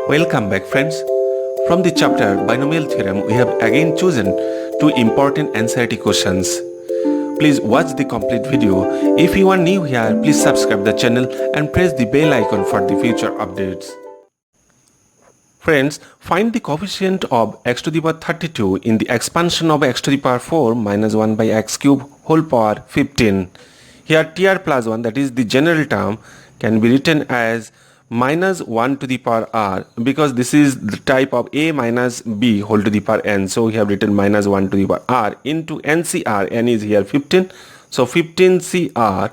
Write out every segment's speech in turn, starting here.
Welcome back, friends. From the chapter Binomial Theorem, we have again chosen two important NCERT questions. Please watch the complete video. If you are new here, please subscribe the channel and press the bell icon for the future updates. Friends, find the coefficient of x to the power 32 in the expansion of x to the power 4 minus 1 by x cube whole power 15. Here tr plus 1, that is the general term, can be written as minus 1 to the power r, because this is the type of a minus b whole to the power n. So we have written minus 1 to the power r into NCR, n is here 15. So 15CR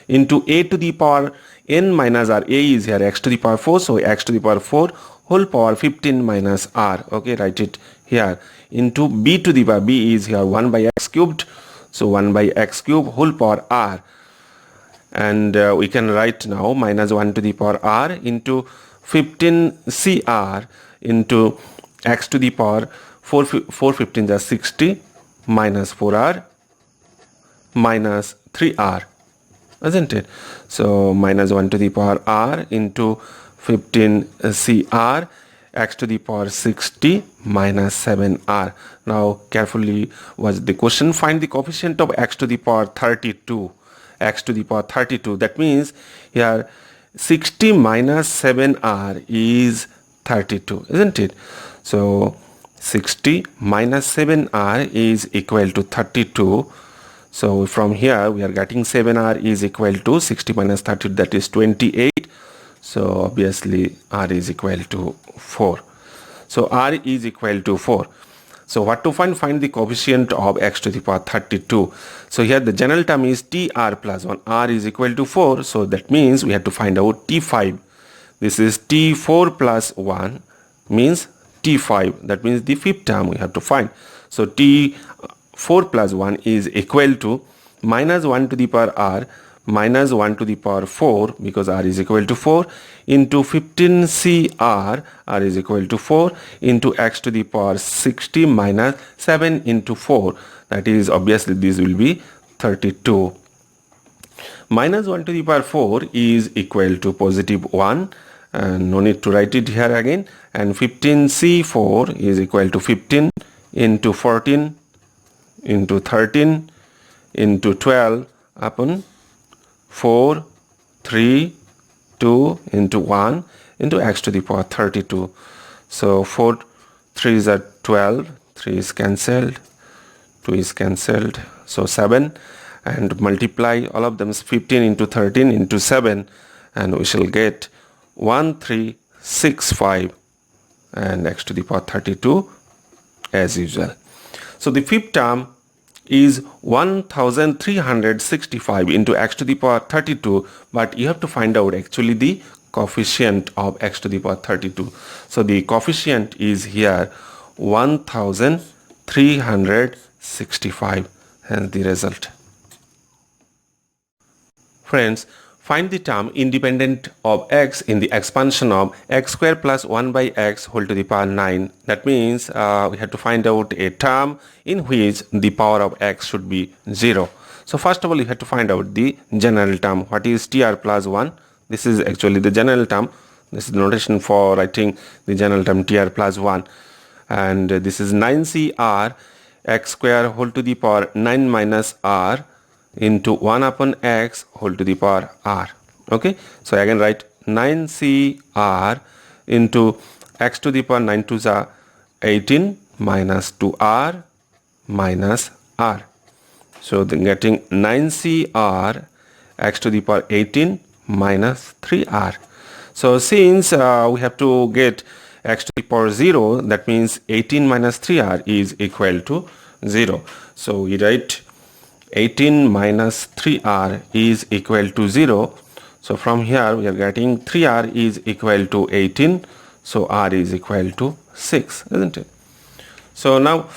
into a to the power n minus r, a is here x to the power 4. So x to the power 4 whole power 15 minus r. Okay, write it here into b to the power, b is here 1 by x cubed. So 1 by x cube whole power r. And we can write now minus 1 to the power r into 15CR into x to the power 4 15 is 60 minus 4r minus 3r, isn't it? So minus 1 to the power r into 15CR x to the power 60 minus 7r. Now carefully watch the question. Find the coefficient of x to the power 32. X to the power 32, that means here 60 minus 7r is 32, isn't it? So 60 minus 7r is equal to 32. So from here we are getting 7r is equal to 60 minus 30, that is 28. So obviously r is equal to 4. So r is equal to 4. So what to find? Find the coefficient of x to the power 32. So here the general term is tr plus 1. R is equal to 4. So that means we have to find out t5. This is t4 plus 1 means t5. That means the fifth term we have to find. So t4 plus 1 is equal to minus 1 to the power r minus 1 to the power 4, because r is equal to 4, into 15CR, r is equal to 4, into x to the power 60 minus 7 into 4, that is obviously this will be 32. Minus 1 to the power 4 is equal to positive 1, and no need to write it here again, and 15C4 is equal to 15 into 14 into 13 into 12 upon 4, 3, 2 into 1 into x to the power 32. So 4 3s are 12, 3 is cancelled, 2 is cancelled, so 7, and multiply all of them 15 into 13 into 7, and we shall get 1365 and x to the power 32 as usual. So the fifth term is 1365 into x to the power 32, but you have to find out actually the coefficient of x to the power 32. So the coefficient is here 1365, hence the result. Friends, find the term independent of x in the expansion of x square plus 1 by x whole to the power 9. That means we have to find out a term in which the power of x should be 0. So first of all, you have to find out the general term. What is tr plus 1? This is actually the general term. This is the notation for writing the general term tr plus 1. And this is 9cr x square whole to the power 9 minus r into 1 upon x whole to the power r. Okay, so again write 9cr into x to the power 9 to the 18 minus 2r minus r. So then getting 9cr x to the power 18 minus 3r. So since we have to get x to the power 0, that means 18 minus 3r is equal to 0. So we write 18 minus 3r is equal to 0. So from here we are getting 3r is equal to 18. So r is equal to 6, isn't it? So now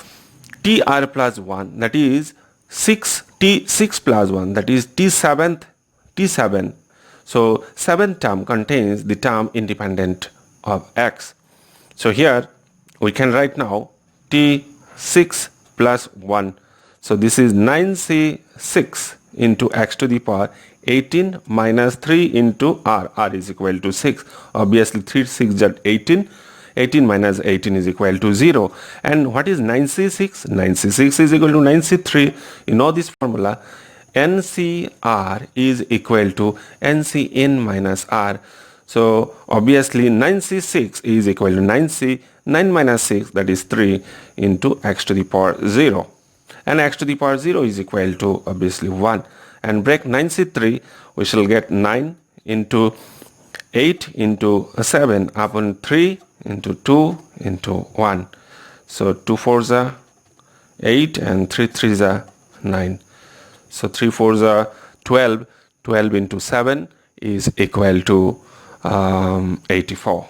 tr plus 1, that is 6 plus 1, that is t7. So 7th term contains the term independent of x. So here we can write now t6 plus 1. So this is 9c6 into x to the power 18 minus 3 into r. R is equal to 6. Obviously 3 6 are 18. 18 minus 18 is equal to 0. And what is 9c6? 9c6 is equal to 9c3. You know this formula. NCR is equal to NCN minus R. So obviously 9c6 is equal to 9c. 9 minus 6, that is 3, into x to the power 0. And x to the power 0 is equal to obviously 1. And break 9c3, we shall get 9 into 8 into 7 upon 3 into 2 into 1. So 2 4s are 8 and 3 3s are 9. So 3 4s are 12. 12 into 7 is equal to 84.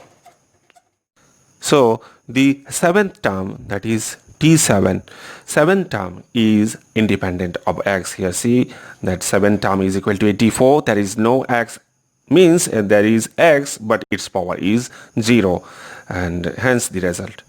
So the seventh term, that is T7, seventh term is independent of x. Here see that seventh term is equal to 84. There is no x, means there is x but its power is 0, and hence the result.